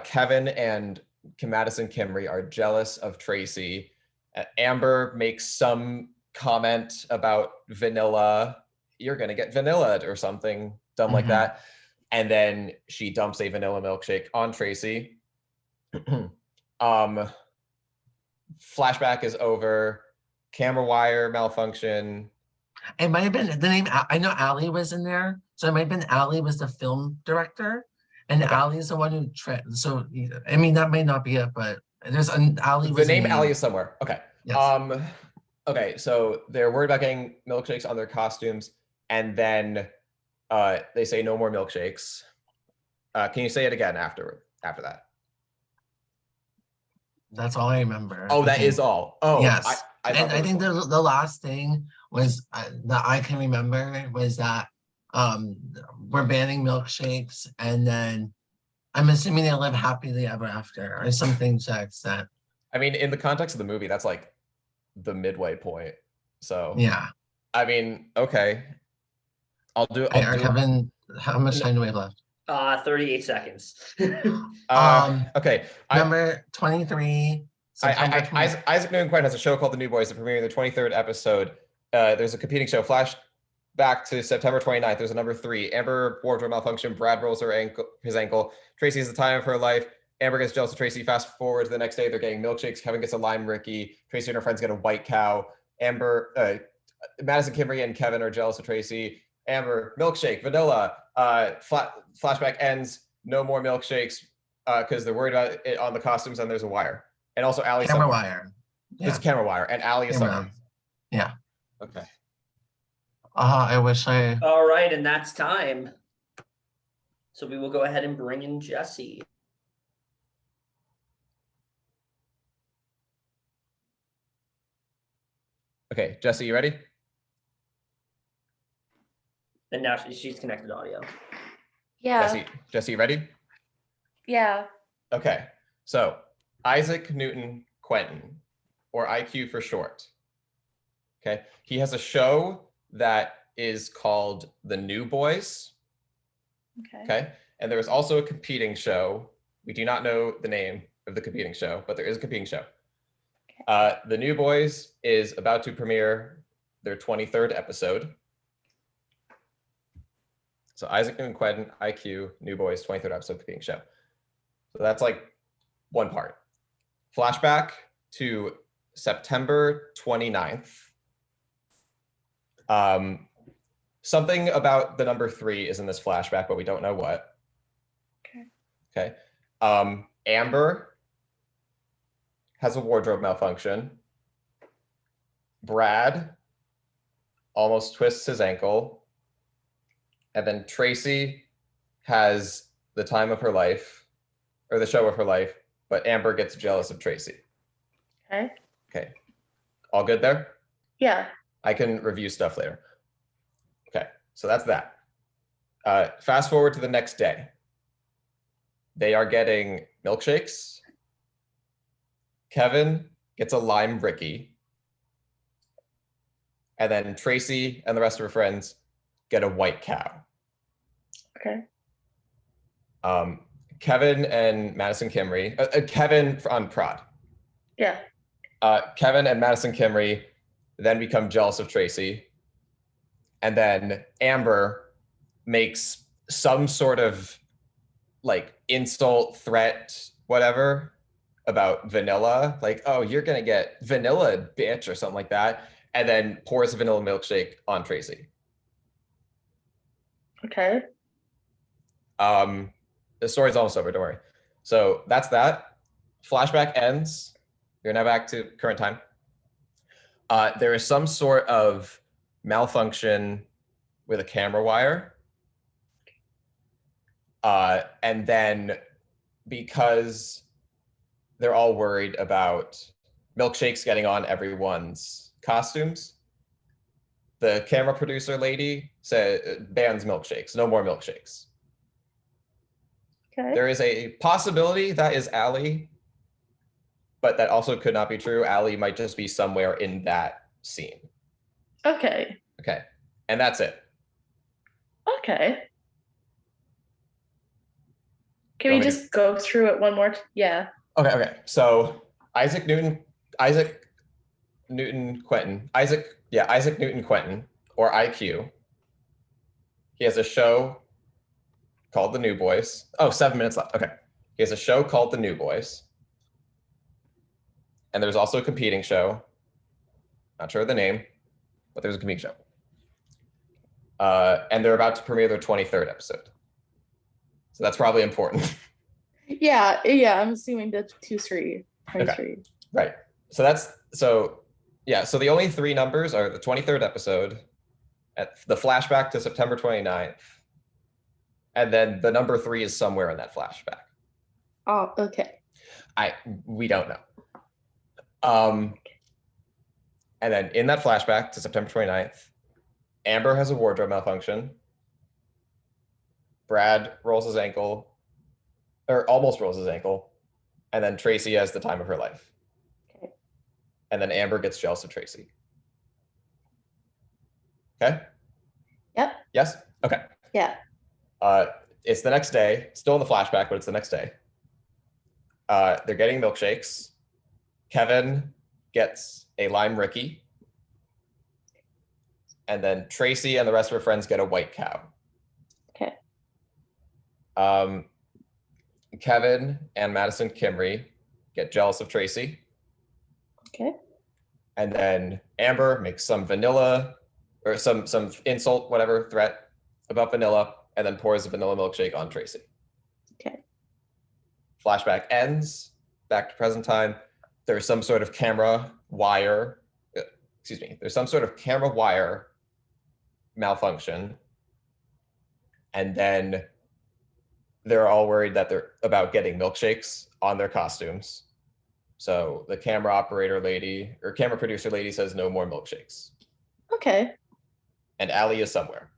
Kevin and Madison Kimry are jealous of Tracy. Amber makes some comment about vanilla. You're gonna get vanilla or something dumb like that. And then she dumps a vanilla milkshake on Tracy. Flashback is over. Camera wire malfunction. It might have been the name. I know Allie was in there, so it might have been Allie was the film director, and Allie is the one who. So I mean, that may not be it, but there's an Allie. The name Allie is somewhere. Okay. Yes. Okay, so they're worried about getting milkshakes on their costumes, and then they say no more milkshakes. Can you say it again after that? That's all I remember. Oh, that is all. Oh, yes. I think the last thing was that I can remember was that we're banning milkshakes, and then I'm assuming they live happily ever after, or something to that extent. I mean, in the context of the movie, that's like the midway point. So yeah. I mean, okay. I'll do it. Kevin, how much time do we have left? 38 seconds. Okay. Number 23. Isaac Newton Quentin has a show called The New Boys, premiering the 23rd episode. There's a competing show. Flashback to September 29th. There's a number 3. Amber wardrobe malfunction. Brad rolls his ankle. Tracy has the time of her life. Amber gets jealous of Tracy. Fast forward to the next day. They're getting milkshakes. Kevin gets a lime Ricky. Tracy and her friends get a white cow. Madison Kimry and Kevin are jealous of Tracy. Amber, milkshake, vanilla. Flashback ends. No more milkshakes because they're worried about it on the costumes, and there's a wire. And also Allie. Camera wire. Yeah. It's camera wire, and Allie is somewhere. Yeah. Okay. I wish I. All right, and that's time. So we will go ahead and bring in Jesse. Okay, Jesse, you ready? And now she's connected audio. Yeah. Jesse, you ready? Yeah. Okay, so Isaac Newton Quentin, or IQ for short. Okay, he has a show that is called The New Boys. Okay, and there is also a competing show. We do not know the name of the competing show, but there is a competing show. The New Boys is about to premiere their 23rd episode. So Isaac Newton Quentin, IQ, New Boys, 23rd episode competing show. So that's like one part. Flashback to September 29th. Something about the number 3 is in this flashback, but we don't know what. Okay. Amber has a wardrobe malfunction. Brad almost twists his ankle. And then Tracy has the time of her life, or the show of her life, but Amber gets jealous of Tracy. Okay. Okay. All good there? Yeah. I can review stuff later. Okay, so that's that. Fast forward to the next day. They are getting milkshakes. Kevin gets a lime Ricky. And then Tracy and the rest of her friends get a white cow. Okay. Kevin and Madison Kimry, Kevin on Prod. Yeah. Kevin and Madison Kimry then become jealous of Tracy. And then Amber makes some sort of like insult, threat, whatever about vanilla. Like, oh, you're going to get vanilla, bitch, or something like that. And then pours a vanilla milkshake on Tracy. Okay. The story's almost over, don't worry. So that's that. Flashback ends. You're now back to current time. There is some sort of malfunction with a camera wire. And then because they're all worried about milkshakes getting on everyone's costumes, the camera producer lady said bans milkshakes, no more milkshakes. Okay. There is a possibility that is Allie, but that also could not be true. Allie might just be somewhere in that scene. Okay. Okay, and that's it. Okay. Can we just go through it one more? Yeah. Okay. So Isaac Newton Quentin, or IQ. He has a show called The New Boys. Oh, 7 minutes left. Okay. He has a show called The New Boys. And there's also a competing show. Not sure of the name, but there's a competing show. And they're about to premiere their 23rd episode. So that's probably important. Yeah, I'm assuming the 23. Okay. Right. So the only three numbers are the 23rd episode, at the flashback to September 29th, and then the number 3 is somewhere in that flashback. Oh, okay. We don't know. And then in that flashback to September 29th, Amber has a wardrobe malfunction. Brad rolls his ankle, or almost rolls his ankle, and then Tracy has the time of her life. Okay. And then Amber gets jealous of Tracy. Okay? Yep. Yes? Okay. Yeah. It's the next day, still in the flashback, but it's the next day. They're getting milkshakes. Kevin gets a lime Ricky. And then Tracy and the rest of her friends get a white cow. Okay. Kevin and Madison Kimry get jealous of Tracy. Okay. And then Amber makes some vanilla or some insult, whatever, threat about vanilla, and then pours a vanilla milkshake on Tracy. Okay. Flashback ends, back to present time. There's some sort of camera wire, there's some sort of camera wire malfunction. And then they're all worried that they're about getting milkshakes on their costumes. So the camera operator lady or camera producer lady says no more milkshakes. Okay. And Allie is somewhere.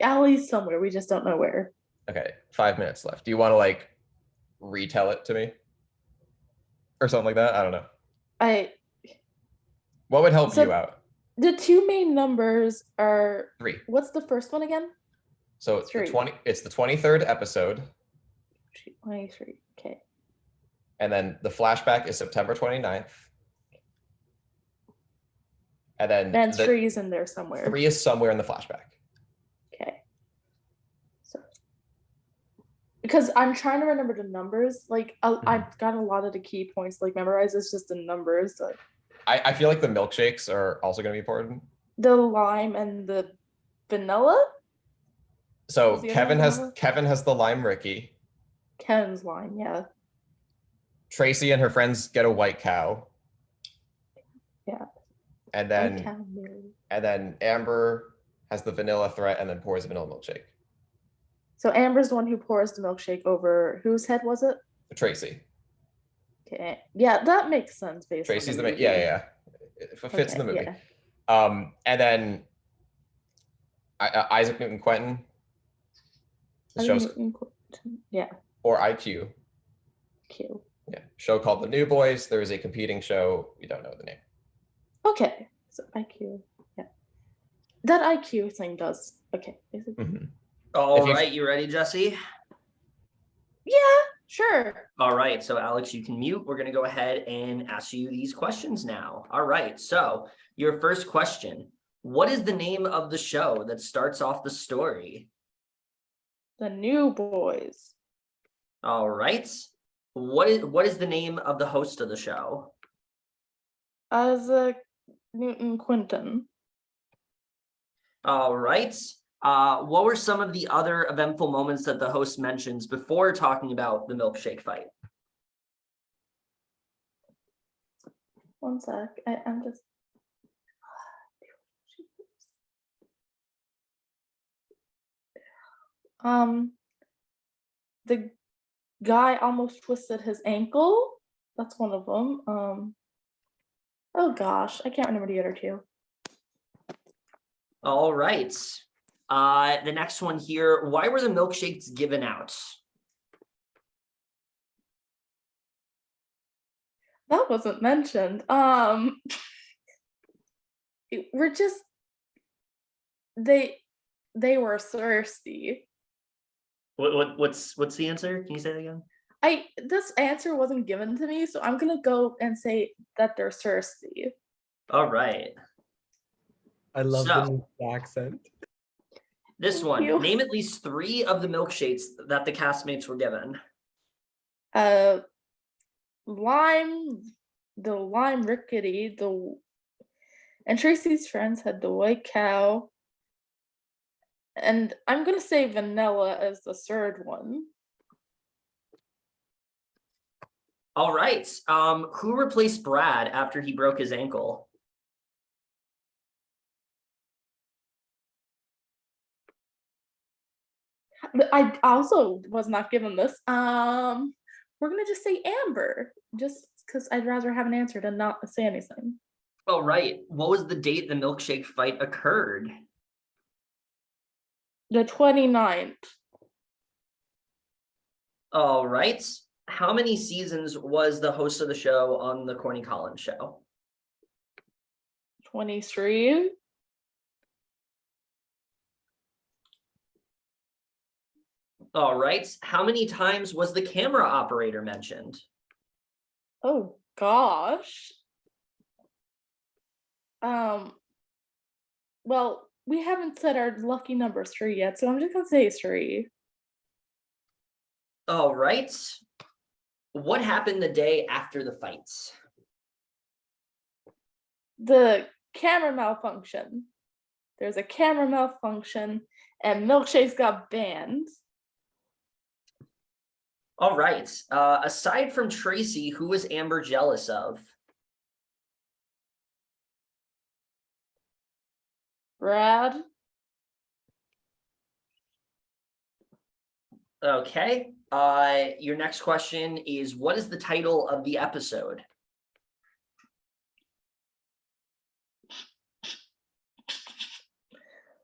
Allie's somewhere. We just don't know where. Okay, 5 minutes left. Do you want to like retell it to me? Or something like that? I don't know. What would help you out? The two main numbers are 3. What's the first one again? So it's the 23rd episode. 23. Okay. And then the flashback is September 29th. And then 3 is in there somewhere. 3 is somewhere in the flashback. Okay. So because I'm trying to remember the numbers, like I've got a lot of the key points like memorized. It's just the numbers. So. I feel like the milkshakes are also going to be important. The lime and the vanilla. So Kevin has the lime Ricky. Ken's line, yeah. Tracy and her friends get a white cow. Yeah. And then Amber has the vanilla threat and then pours a vanilla milkshake. So Amber's the one who pours the milkshake over whose head was it? Tracy. Okay. Yeah, that makes sense based Tracy's on the movie. yeah. It fits in the movie. Yeah. And then Isaac Newton Quentin. Yeah. Or IQ. Q. Yeah. Show called The New Boys. There is a competing show. We don't know the name. Okay. So IQ. Yeah. That IQ thing does. Okay. Mm-hmm. All right. You ready, Jesse? Yeah, sure. All right. So Alex, you can mute. We're going to go ahead and ask you these questions now. All right. So your first question, what is the name of the show that starts off the story? The New Boys. All right. What is the name of the host of the show? Isaac Newton Quentin. All right. What were some of the other eventful moments that the host mentions before talking about the milkshake fight? One sec. I'm just. The guy almost twisted his ankle. That's one of them. Oh gosh, I can't remember the other two. All right. The next one here, why were the milkshakes given out? That wasn't mentioned. We're just they were thirsty. What's the answer? Can you say that again? This answer wasn't given to me, so I'm gonna go and say that they're thirsty. All right. I love the accent. This one, name at least 3 of the milkshakes that the castmates were given. The lime rickety, and Tracy's friends had the white cow. And I'm gonna say vanilla as the third one. All right. Who replaced Brad after he broke his ankle? I also was not given this. We're gonna just say Amber, just because I'd rather have an answer than not say anything. All right. What was the date the milkshake fight occurred? The 29th. All right. How many seasons was the host of the show on the Corny Collins show? 23. All right. How many times was the camera operator mentioned? Oh gosh. Well, we haven't said our lucky number 3 yet, so I'm just gonna say 3. All right. What happened the day after the fights? The camera malfunction. There's a camera malfunction, and milkshakes got banned. All right. Aside from Tracy, who was Amber jealous of? Brad. Okay. Your next question is, what is the title of the episode?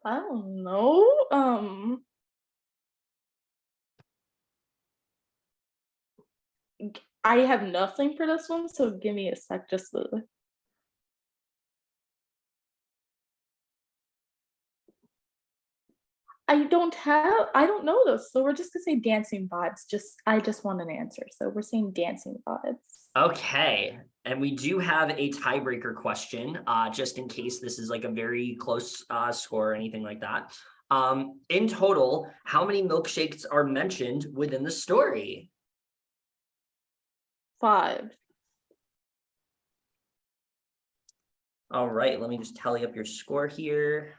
I don't know. I have nothing for this one, so give me a sec just to... I don't know this, so we're just gonna say dancing vibes. I just want an answer, so we're saying dancing vibes. Okay, and we do have a tiebreaker question, just in case this is like a very close score or anything like that. In total, how many milkshakes are mentioned within the story? 5. All right, let me just tally up your score here.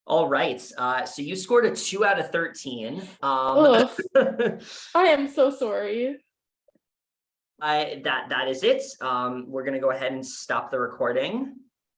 All right. So you scored a 2 out of 13. I am so sorry. That is it. We're gonna go ahead and stop the recording.